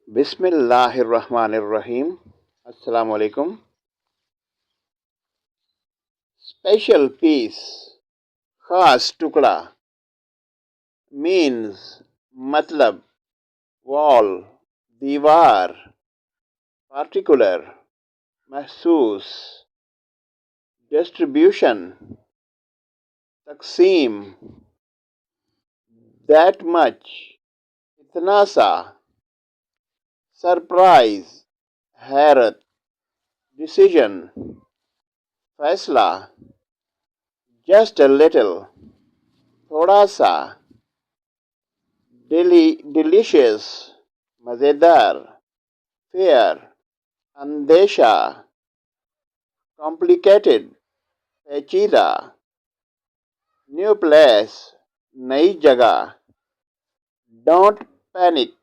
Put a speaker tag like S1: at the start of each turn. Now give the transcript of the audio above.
S1: बिस्मिल्लाहिर्रहमानिर्रहीम। अस्सलाम वालेकुम। स्पेशल पीस, खास टुकड़ा, मीन्स मतलब, वॉल दीवार, पार्टिकुलर महसूस, डिस्ट्रीब्यूशन तकसीम, दैट मच इतना सा, सरप्राइज हैरत, डिसीजन फैसला, जस्ट अ लिटिल थोड़ा सा, डिलीशियस मज़ेदार, फेयर अंदेशा, कॉम्प्लिकेटेड पेचीदा, न्यू प्लेस नई जगह, डोंट पैनिक